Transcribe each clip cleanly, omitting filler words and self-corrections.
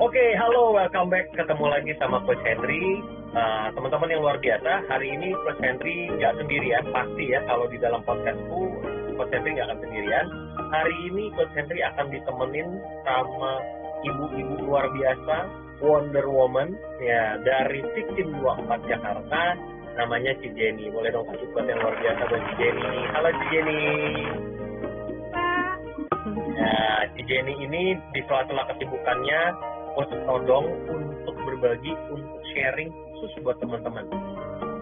Oke, halo, welcome back. Ketemu lagi sama Coach Henry. Teman-teman yang luar biasa, hari ini Coach Henry nggak sendirian, pasti ya. Kalau di dalam podcastku, Coach Henry nggak akan sendirian. Hari ini Coach Henry akan ditemenin sama ibu-ibu luar biasa, Wonder Woman, ya, dari Victim 24 Jakarta. Namanya Ci Jenny. Boleh dong kasih quote yang luar biasa buat Ci Jenny. Halo Ci Jenny. Ya, Ci Jenny ini di sela-sela kesibukannya Coach todong untuk berbagi, untuk sharing khusus buat teman-teman.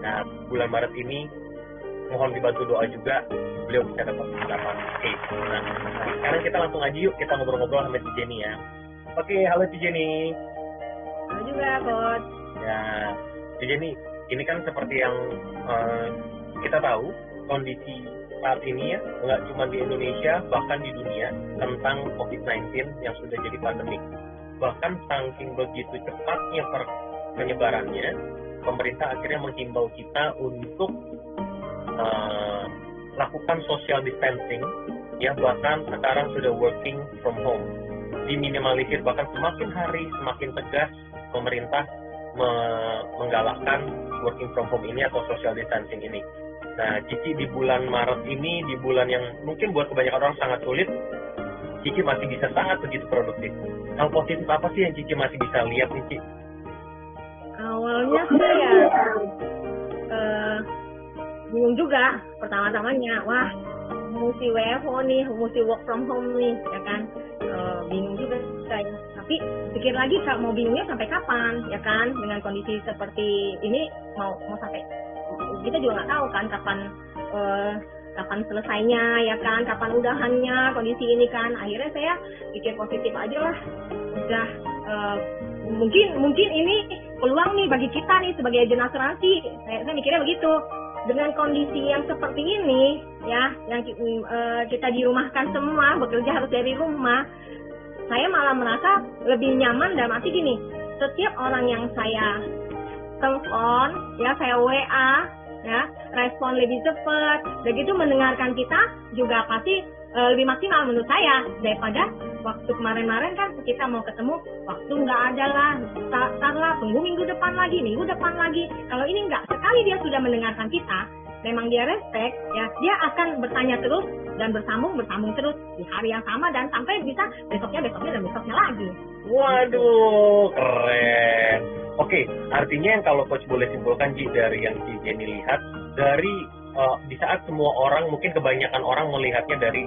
Nah, bulan Maret ini mohon dibantu doa juga beliau bisa dapat 8K. Nah, sekarang kita langsung aja yuk kita ngobrol-ngobrol sama Ci Jenny ya. Oke, halo Ci Jenny. Halo juga, Coach. Ya, Ci Jenny, ini kan seperti yang kita tahu, kondisi saat ini ya, nggak cuma di Indonesia, bahkan di dunia, tentang COVID-19 yang sudah jadi pandemi. Bahkan saking begitu cepatnya penyebarannya, pemerintah akhirnya menghimbau kita untuk lakukan social distancing, ya, bahkan sekarang sudah working from home, diminimalisir, bahkan semakin hari semakin tegas pemerintah menggalakkan working from home ini atau social distancing ini. Nah, Cici di bulan Maret ini, di bulan yang mungkin buat kebanyakan orang sangat sulit, Cici masih bisa sangat begitu produktif. Hal positif apa sih yang Cici masih bisa lihat nih, Cici? Awalnya sih ya bingung juga pertama-tamanya. Wah, mesti WFO nih, mesti work from home nih, ya kan? Bingung juga saya. Tapi pikir lagi, mau bingungnya sampai kapan, ya kan? Dengan kondisi seperti ini mau sampai, kita juga nggak tahu kan kapan selesainya, ya kan, kapan udahannya kondisi ini kan. Akhirnya saya pikir positif aja lah, udah mungkin ini peluang nih bagi kita nih sebagai agen asuransi. Saya mikirnya begitu. Dengan kondisi yang seperti ini ya, yang kita dirumahkan semua, bekerja harus dari rumah, saya malah merasa lebih nyaman dalam arti gini, setiap orang yang saya telepon, ya, saya WA, ya, respon lebih cepat, begitu mendengarkan kita juga pasti lebih maksimal menurut saya daripada waktu kemarin-kemarin kan kita mau ketemu, waktu nggak ada lah, tar lah, tunggu minggu depan lagi. Kalau ini nggak, sekali dia sudah mendengarkan kita, memang dia respect, ya, dia akan bertanya terus dan bersambung terus di hari yang sama dan sampai bisa besoknya lagi. Waduh, keren. Oke, artinya yang kalau Coach boleh simpulkan, Ci, dari yang Ci Jenny lihat, dari di saat semua orang, mungkin kebanyakan orang melihatnya dari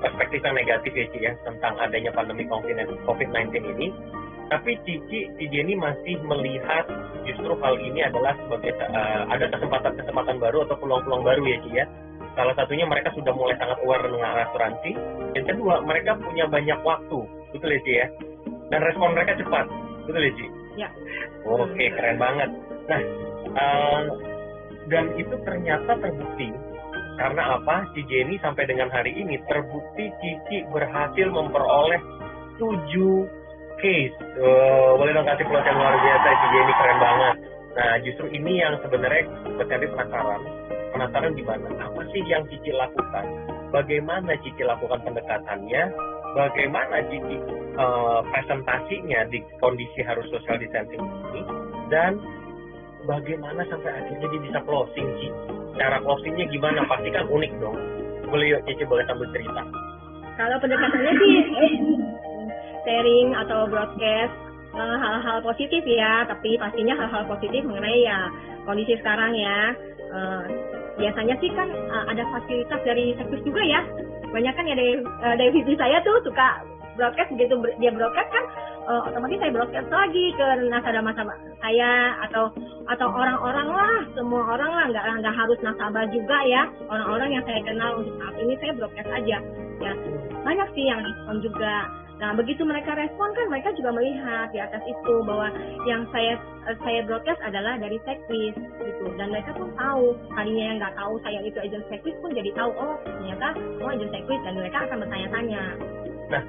perspektif yang negatif ya, Ci, ya, tentang adanya pandemi COVID-19 ini, tapi Ci Jenny masih melihat justru hal ini adalah sebagai ada kesempatan baru atau peluang-peluang baru ya, Ci, ya. Salah satunya mereka sudah mulai sangat aware dengan asuransi, dan kedua mereka punya banyak waktu, betul ya, Ci, ya, dan respon mereka cepat, betul ya, Ci? Ya. Oke, keren banget. Nah, dan itu ternyata terbukti. Karena apa? Ci Jenny sampai dengan hari ini terbukti Cici berhasil memperoleh 7 case. Boleh dong kasih plot yang luar biasa, Ci Jenny, keren banget. Nah, justru ini yang sebenarnya Cici penasaran gimana? Apa sih yang Cici lakukan? Bagaimana Cici lakukan pendekatannya? Bagaimana Cici presentasinya di kondisi harus social distancing ini? Dan bagaimana sampai akhirnya dia bisa closing, Ci? Cara closingnya gimana? Pasti kan unik dong. Boleh yuk, Cici boleh sambil cerita. Kalau pendekatannya sih sharing atau broadcast hal-hal positif ya, tapi pastinya hal-hal positif mengenai ya kondisi sekarang ya. Biasanya sih kan ada fasilitas dari sektor juga ya. Banyak kan ya dari visi saya tuh suka broadcast, begitu dia broadcast kan otomatis saya broadcast lagi ke nasabah saya atau orang-orang lah, semua orang lah, nggak harus nasabah juga ya, orang-orang yang saya kenal untuk saat ini saya broadcast aja ya. Banyak sih yang respon juga. Nah, begitu mereka respon kan mereka juga melihat di atas itu bahwa yang saya broadcast adalah dari Sekwis gitu, dan mereka pun tahu. Tadinya yang nggak tahu saya itu agent Sekwis pun jadi tahu, oh ternyata agent Sekwis, dan mereka akan bertanya-tanya. Nah,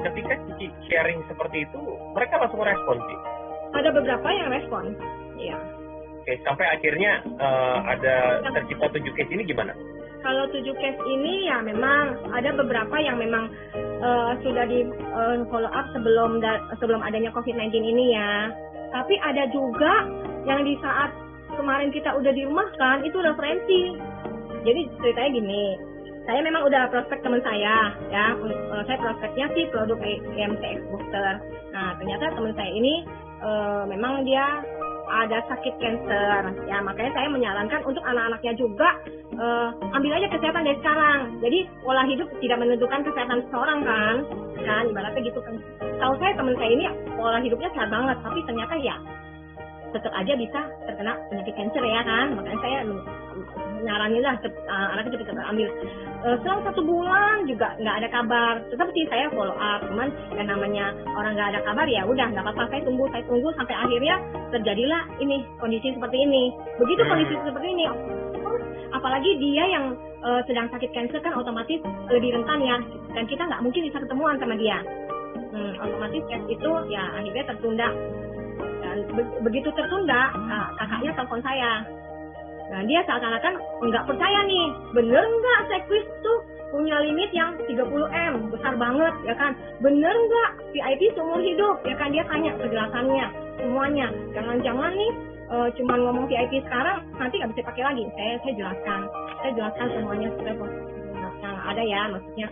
ketika Cici sharing seperti itu, mereka langsung respon, Ci? Ada beberapa yang respon, iya. Oke, sampai akhirnya ada tercipta 7 case ini gimana? kalau 7 case ini ya memang ada beberapa yang memang sudah di follow up sebelum adanya COVID-19 ini ya. Tapi ada juga yang di saat kemarin kita udah dirumahkan itu referensi. Jadi ceritanya gini, saya memang udah prospek teman saya ya. Saya prospeknya sih produk EMTX Booster. Nah ternyata teman saya ini memang dia ada sakit cancer ya, makanya saya menyarankan untuk anak-anaknya juga ambil aja kesehatan dari sekarang. Jadi pola hidup tidak menentukan kesehatan seseorang kan ibaratnya gitu kan. Tahu saya teman saya ini pola hidupnya sehat banget, tapi ternyata ya tetap aja bisa terkena penyakit cancer ya kan. Makanya saya nyaranin lah anaknya cepat ambil. Selang 1 bulan juga nggak ada kabar, tetap sih saya follow up, cuman yang namanya orang nggak ada kabar ya udah nggak apa-apa, saya tunggu sampai akhirnya terjadilah ini kondisi seperti ini. Begitu kondisi seperti ini, apalagi dia yang sedang sakit cancer kan otomatis lebih rentan ya, dan kita nggak mungkin bisa ketemuan sama dia. Otomatis tes itu ya akhirnya tertunda, dan begitu tertunda kakaknya telepon saya. Nah dia seakan-akan nggak percaya nih, bener nggak Sequis tuh punya limit yang 30M, besar banget ya kan, bener nggak VIP seumur hidup ya kan, dia tanya penjelasannya semuanya, jangan-jangan nih cuman ngomong VIP sekarang nanti nggak bisa pakai lagi. Saya jelaskan semuanya yang ada ya, maksudnya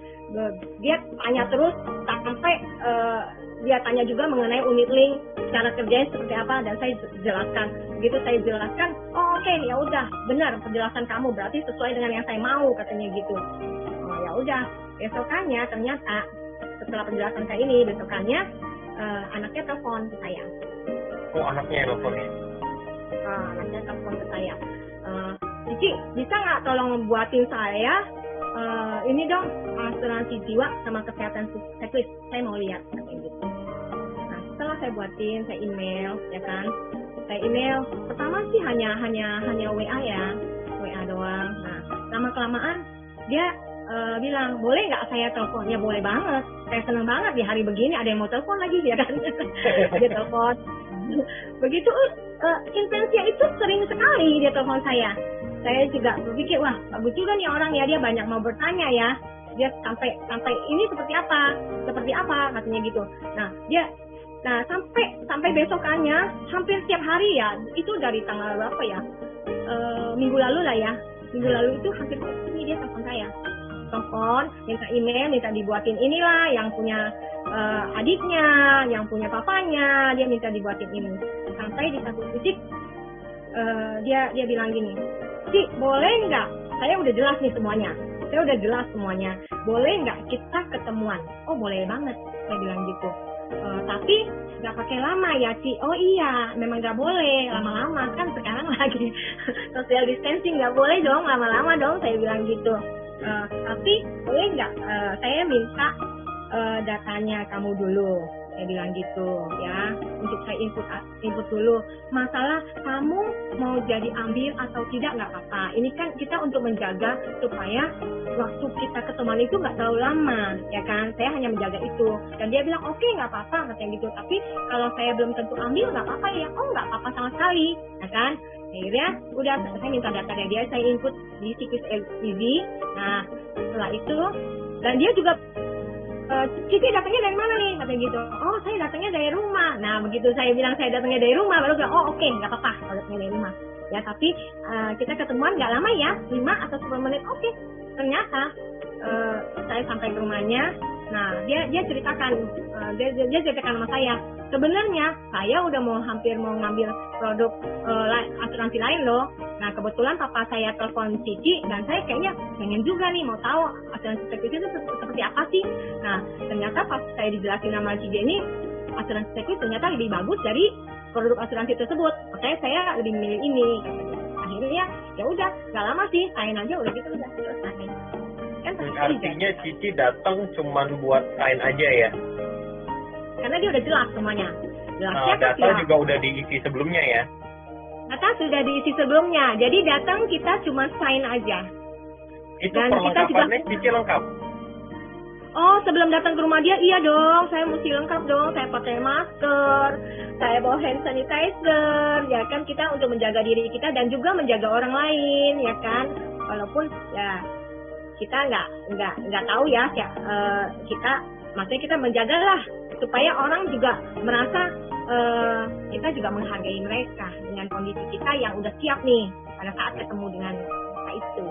dia tanya terus sampai dia tanya juga mengenai unit link, cara kerjanya seperti apa, dan saya jelaskan. Begitu saya jelaskan, oh oke, ya udah benar penjelasan kamu, berarti sesuai dengan yang saya mau, katanya gitu. Oh ya udah, besokannya ternyata setelah penjelasan kayak ini, besokannya anaknya telepon ke saya. Oh anaknya yang telepon ya? Anaknya telepon ke saya. Cici, bisa nggak tolong buatin saya ini dong asuransi jiwa sama kesehatan Sequis, saya mau lihat katanya gitu. Nah setelah saya buatin, saya email ya kan, saya email pertama sih hanya WA ya, WA doang. Nah lama kelamaan dia bilang boleh nggak saya telepon, ya boleh banget, saya seneng banget di hari begini ada yang mau telepon lagi ya kan. Dia telepon begitu intensnya itu sering sekali dia telepon saya. Saya juga berpikir, wah bagus juga nih orang ya, dia banyak mau bertanya ya, dia sampai ini seperti apa katanya gitu. Nah sampai besokannya hampir setiap hari ya, itu dari tanggal berapa ya, minggu lalu lah ya, minggu lalu itu hampir setiap hari dia telepon saya, minta email, minta dibuatin inilah, yang punya adiknya, yang punya papanya, dia minta dibuatin ini. Sampai di satu titik dia bilang gini, Ci, boleh nggak? Saya udah jelas nih semuanya. Boleh nggak kita ketemuan? Oh boleh banget, saya bilang gitu. Tapi nggak pakai lama ya, Ci. Oh iya, memang nggak boleh lama-lama kan sekarang lagi social distancing, nggak boleh dong lama-lama dong, saya bilang gitu. Tapi boleh nggak? Saya minta datanya kamu dulu. Saya bilang gitu ya, untuk saya input dulu. Masalah kamu mau jadi ambil atau tidak nggak apa-apa. Ini kan kita untuk menjaga supaya waktu kita ketemuan itu nggak terlalu lama, ya kan? Saya hanya menjaga itu. Dan dia bilang oke, nggak apa-apa katanya gitu. Tapi kalau saya belum tentu ambil nggak apa-apa ya. Oh nggak apa-apa sama sekali, ya kan? Akhirnya udah saya minta data dari dia, saya input di Sequis Easy. Nah setelah itu, dan dia juga Cici datangnya dari mana nih? Katanya gitu. Oh, saya datangnya dari rumah. Nah, begitu saya bilang saya datangnya dari rumah, baru bilang, oh oke, nggak apa-apa kalau datangnya dari rumah. Ya, tapi kita ketemuan nggak lama ya, 5 atau 10 menit. Oke. Ternyata saya sampai ke rumahnya. Nah, dia ceritakan, dia ceritakan sama saya. Sebenarnya saya udah hampir mau ngambil produk asuransi lain loh. Nah kebetulan papa saya telepon Cici, dan saya kayaknya pengen juga nih mau tahu asuransi Sequis itu seperti apa sih. Nah ternyata pas saya dijelasin sama Cici ini, asuransi Sequis ternyata lebih bagus dari produk asuransi tersebut. Makanya saya lebih memilih ini. Akhirnya ya udah, nggak lama sih, sign aja udah gitu udah selesai. Kan artinya Cici datang cuman buat sign aja ya? Karena dia udah jelas semuanya. Data juga udah diisi sebelumnya ya? Data sudah diisi sebelumnya, jadi datang kita cuma sign aja. Itu dan perlengkapannya Cici lengkap? Oh, sebelum datang ke rumah dia, iya dong, saya mesti lengkap dong. Saya pakai masker, saya bawa hand sanitizer, ya kan, kita untuk menjaga diri kita dan juga menjaga orang lain, ya kan. Walaupun ya kita nggak tahu ya, kita maksudnya kita menjagalah supaya orang juga merasa kita juga menghargai mereka dengan kondisi kita yang udah siap nih pada saat ketemu dengan mereka itu.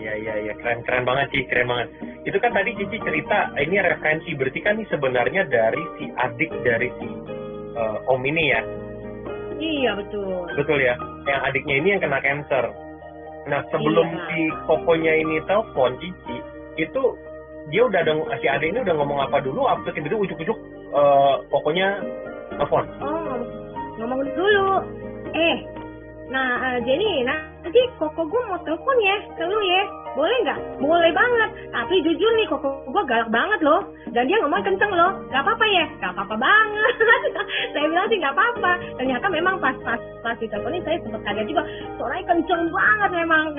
Ya, keren banget sih, keren banget. Itu kan tadi Cici cerita, ini referensi, berarti kan ini sebenarnya dari si adik dari si Om ini ya? Iya, betul. Betul ya, yang adiknya ini yang kena cancer. Nah, sebelum si Kokonya ini telepon Cici, itu dia udah si adik ini udah ngomong apa dulu, apa tiba-tiba ujuk-ujuk Kokonya telepon? Oh, ngomong dulu. Jenny, nanti Koko gue mau telepon ya ke lu ya. Boleh nggak? Boleh banget. Tapi jujur nih, Koko gue galak banget loh. Dan dia ngomong kenceng loh. Gak apa-apa ya? Gak apa-apa banget. Saya bilang sih gak apa-apa. Ternyata memang pas diteleponin saya sempat kaget juga. Suaranya kenceng banget memang.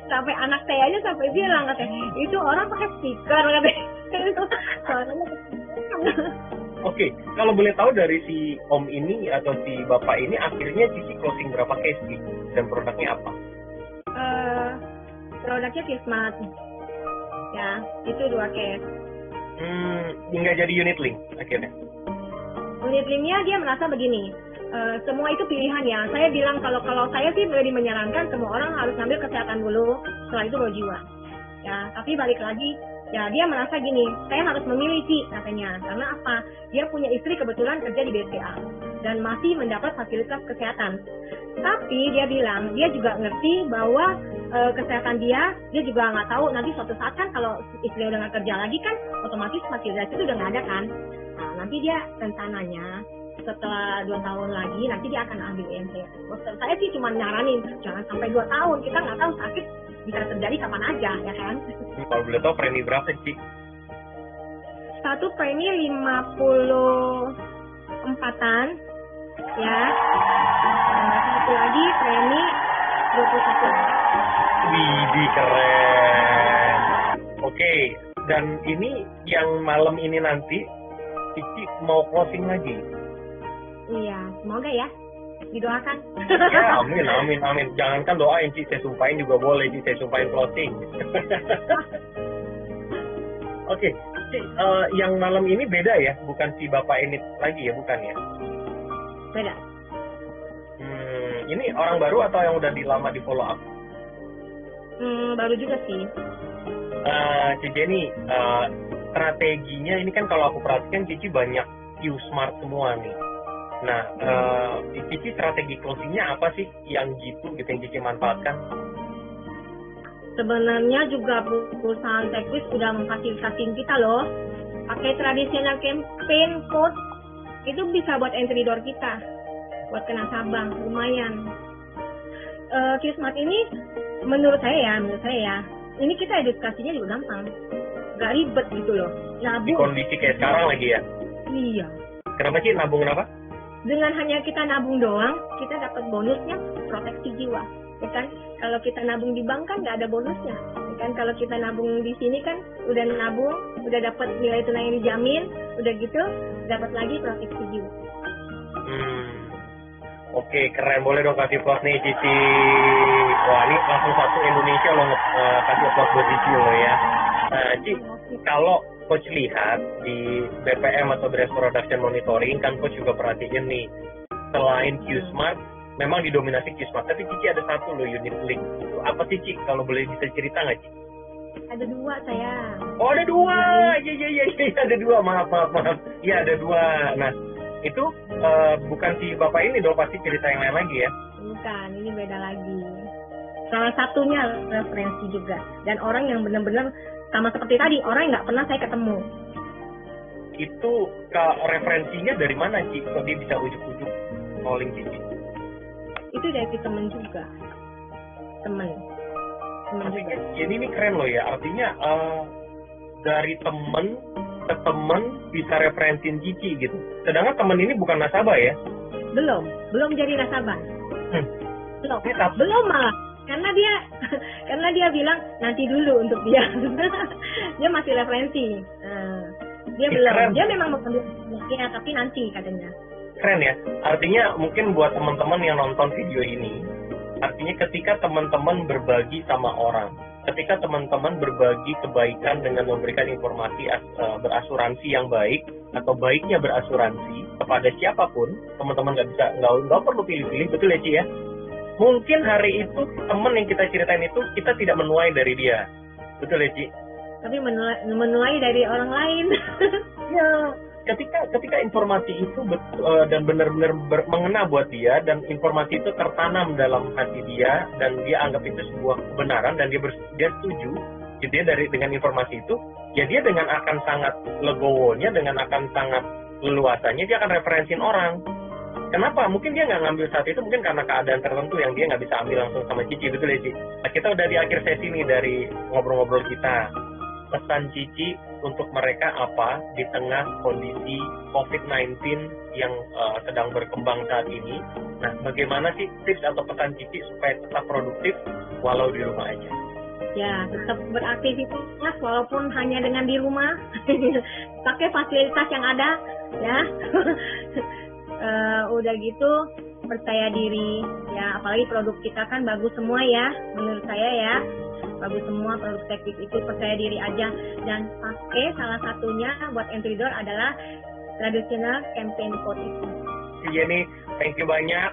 Sampai anak saya aja sampai bilang katanya, itu orang pakai speaker katanya. Suaranya kenceng. Oke, kalau boleh tahu dari si Om ini atau si Bapak ini akhirnya Cici closing berapa case sih? Dan produknya apa? Produknya Kismat. Ya, itu 2 case. Nggak jadi unit link akhirnya? Unit linknya dia merasa begini, semua itu pilihan ya. Saya bilang kalau saya sih lebih menyarankan semua orang harus ngambil kesehatan dulu, setelah itu baru jiwa. Ya, tapi balik lagi, ya dia merasa gini, saya harus memilih sih katanya. Karena apa? Dia punya istri kebetulan kerja di BCA dan masih mendapat fasilitas kesehatan. Tapi dia bilang, dia juga ngerti bahwa kesehatan dia juga nggak tahu nanti suatu saat kan kalau istri udah nggak kerja lagi kan otomatis fasilitas itu udah nggak ada kan. Nah, nanti dia rencananya setelah 2 tahun lagi nanti dia akan ambil IMC. Saya sih cuma nyaranin jangan sampai 2 tahun, kita nggak tahu sakit bisa terjadi kapan aja ya kan. Kalau boleh tahu premi berapa sih? Satu premi 54-an ya. Satu lagi premi 21. Widih, keren. Oke, dan ini yang malam ini nanti Cici mau closing lagi. Iya, semoga ya. Didoakan. Ya, amin. Jangankan doain, Cici, saya sumpahin juga boleh, Cici, saya sumpahin closing. Oke, Cici, yang malam ini beda ya? Bukan si Bapak ini lagi ya, bukan ya? Beda. Ini orang baru atau yang udah lama di follow up? Baru juga sih. Cici ini strateginya ini kan kalau aku perhatikan Cici banyak Q-Smart semua nih. Nah, Cici strategi closingnya apa sih yang gitu yang Cici manfaatkan? Sebenarnya juga perusahaan Techwis udah memfasilitasi kita loh. Pakai tradisional campaign code itu bisa buat entry door kita, buat kena sabang, lumayan. Q-Smart ini menurut saya ya, ini kita edukasinya juga gampang, gak ribet gitu loh. Nabung. Di kondisi kayak sekarang lagi ya? Iya. Kenapa sih nabung kenapa? Dengan hanya kita nabung doang, kita dapat bonusnya proteksi jiwa. Ya kan? Kalau kita nabung di bank kan nggak ada bonusnya. Ya kan? Kalau kita nabung di sini kan udah nabung, udah dapat nilai tunai yang dijamin, udah gitu dapat lagi proteksi jiwa. Oke, keren. Boleh dong kasih plus nih, Cici. Wah, ini langsung satu Indonesia loh kasih plus buat Cici loh ya. Cici, kalau Coach lihat di BPM atau Beres Production Monitoring, kan Coach juga perhatiin nih, selain Q-Smart, memang didominasi Q-Smart, tapi Cici ada satu loh unit link. Itu apa sih, Cici? Kalau boleh bisa cerita nggak, Cici? Ada 2 saya. Oh, ada 2. Iya, ada 2. Maaf. Iya, ada 2. Nah, itu bukan si Bapak ini dong, pasti cerita yang lain lagi ya? Bukan, ini beda lagi. Salah satunya referensi juga. Dan orang yang benar-benar sama seperti tadi, orang yang nggak pernah saya ketemu. Itu referensinya dari mana, Ci? Kok dia bisa ujuk-ujuk calling Cici? Itu dari temen juga. Temen juga. Jadi ini keren loh ya, artinya dari temen ke temen bisa referensiin Cici gitu. Sedangkan temen ini bukan nasabah ya? Belum jadi nasabah. Belum malah. Karena dia bilang nanti dulu untuk dia. Dia masih referensi. Dia belum. Keren. Dia memang mau ambil ya, tapi nanti katanya. Keren ya. Artinya mungkin buat teman-teman yang nonton video ini, artinya ketika teman-teman berbagi sama orang, ketika teman-teman berbagi kebaikan dengan memberikan informasi berasuransi yang baik atau baiknya berasuransi kepada siapapun, teman-teman nggak perlu pilih-pilih, betul ya Ci ya? Mungkin hari itu teman yang kita ceritain itu kita tidak menuai dari dia, betul ya Ci? Tapi menuai dari orang lain. Ya, ketika informasi itu dan benar-benar mengena buat dia, dan informasi itu tertanam dalam hati dia dan dia anggap itu sebuah kebenaran dan dia setuju gitu ya dengan informasi itu, ya dia dengan akan sangat legowonya, dengan akan sangat leluasanya dia akan referensiin orang. Kenapa? Mungkin dia nggak ngambil saat itu, mungkin karena keadaan tertentu yang dia nggak bisa ambil langsung sama Cici, betul ya Ci? Nah, kita udah di akhir sesi nih dari ngobrol-ngobrol kita. Pesan Cici untuk mereka apa di tengah kondisi COVID-19 yang sedang berkembang saat ini? Nah, bagaimana sih tips atau pesan Cici supaya tetap produktif walau di rumah aja? Ya, tetap beraktivitas walaupun hanya dengan di rumah. Pakai fasilitas yang ada, ya. Udah gitu percaya diri, ya. Apalagi produk kita kan bagus semua ya, menurut saya ya. Bagus semua produk teknik itu, percaya diri aja. Dan pakai salah satunya buat entry door adalah traditional campaign code itu. Jenny, thank you banyak.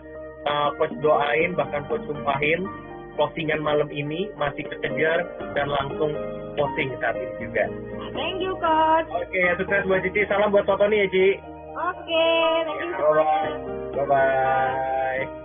Coach doain, bahkan Coach sumpahin closingan malam ini masih kekejar dan langsung closing saat ini juga. Thank you Coach. Oke, sukses buat Cici. Salam buat Totoni ya Ci. Oke, thank you. Bye-bye. Bye-bye.